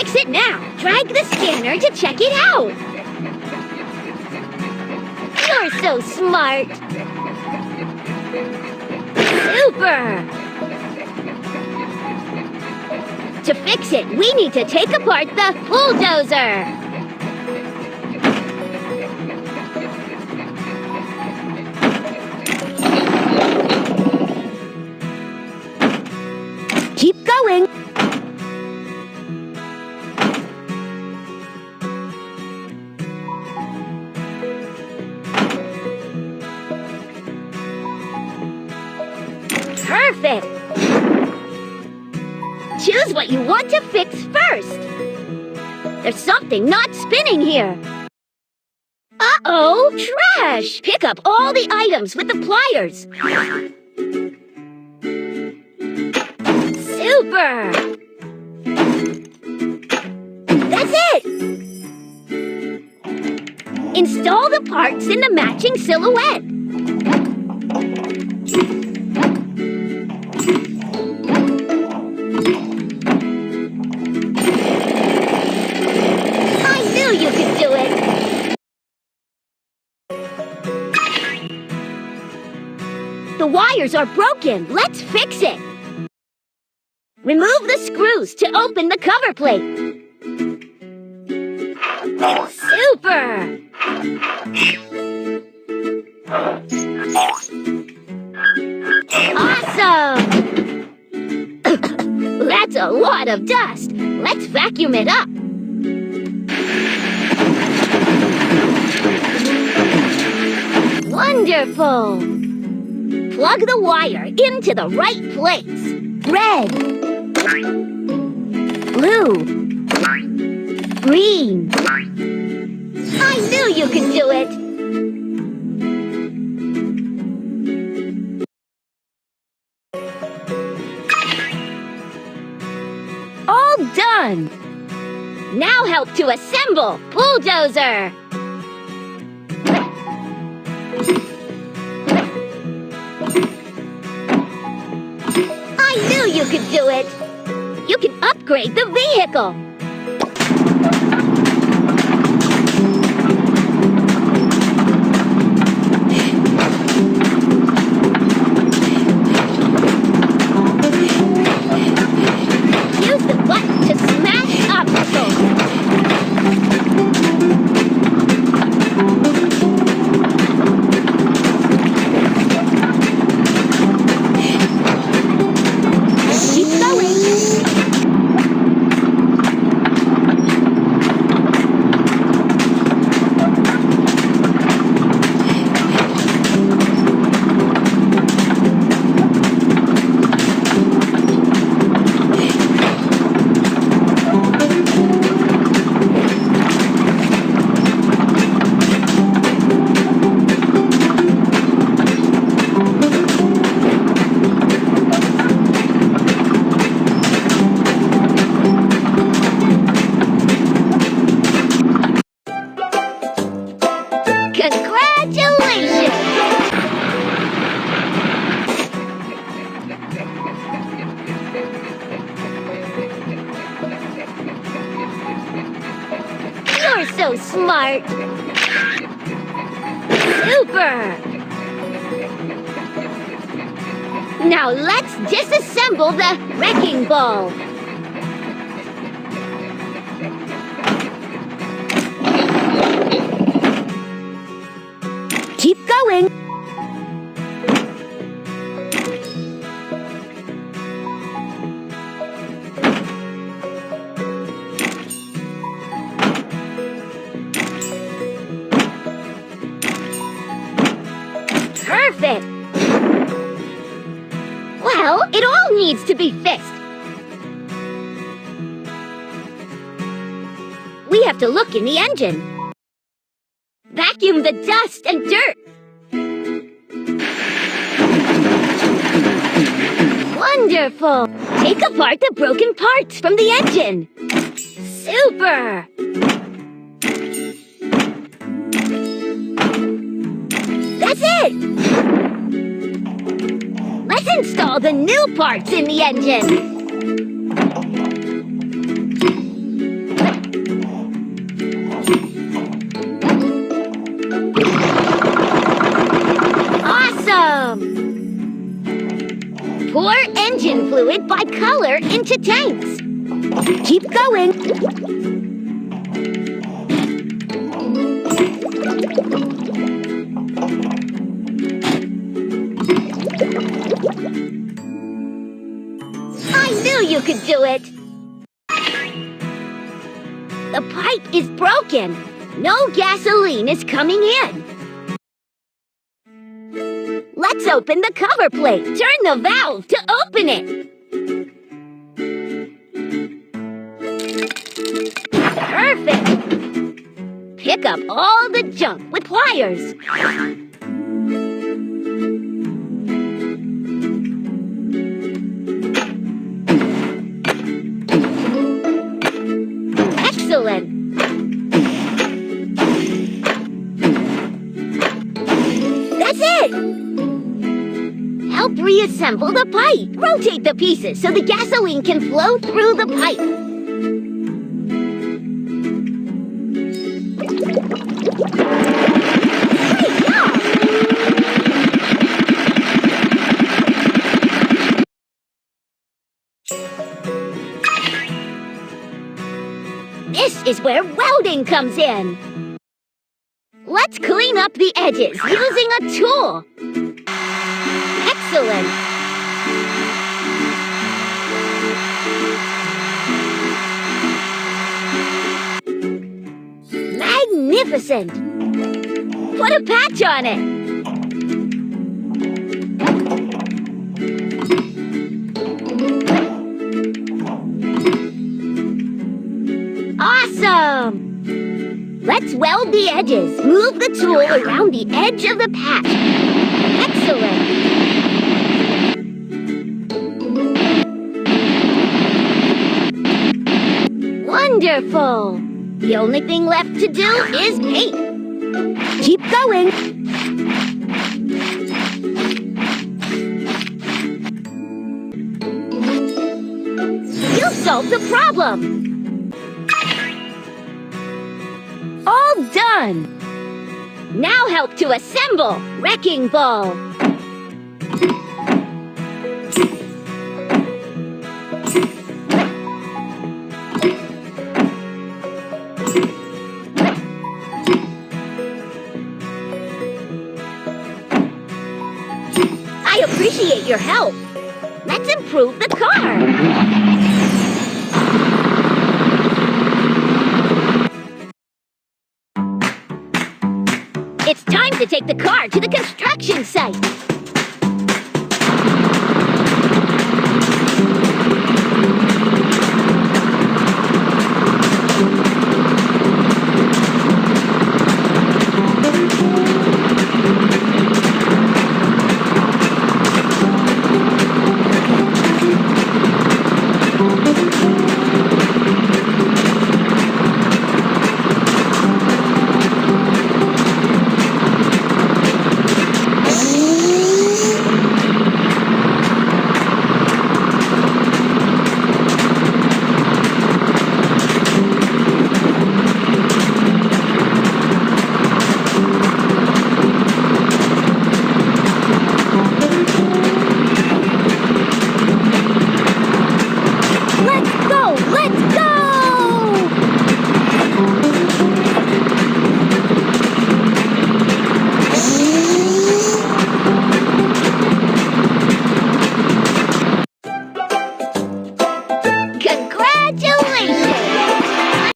fix it now. Drag the scanner to check it out. You're so smart. Super! To fix it, we need to take apart the bulldozer. Keep going. Perfect. Choose what you want to fix first. There's something not spinning here. Uh-oh, trash! Pick up all the items with the pliers. Super! That's it! Install the parts in the matching silhouette. You can do it! The wires are broken. Let's fix it. Remove the screws to open the cover plate. Super! Awesome! That's a lot of dust. Let's vacuum it up. Wonderful! Plug the wire into the right place. Red. Blue. Green. I knew you could do it! All done! Now help to assemble bulldozer! I knew you could do it! You can upgrade the vehicle! Use the button to smash obstacles! You're so smart! Super! Now let's disassemble the wrecking ball! Keep going! Perfect! Well, it all needs to be fixed. We have to look in the engine. Vacuum the dust and dirt. Wonderful! Take apart the broken parts from the engine. Super! That's it! Let's install the new parts in the engine. Pour engine fluid by color into tanks. Keep going. I knew you could do it. The pipe is broken. No gasoline is coming in. Let's open the cover plate. Turn the valve to open it. Perfect. Pick up all the junk with pliers. Excellent. That's it. Help reassemble the pipe. Rotate the pieces so the gasoline can flow through the pipe. Great job! This is where welding comes in. Let's clean up the edges using a tool. Excellent. Magnificent. Put a patch on it. Awesome. Let's weld the edges. Move the tool around the edge of the patch. Excellent. Wonderful. The only thing left to do is paint. Keep going. You solved the problem. All done! Now help to assemble Wrecking Ball. I appreciate your help. Let's improve the car. It's time to take the car to the construction site.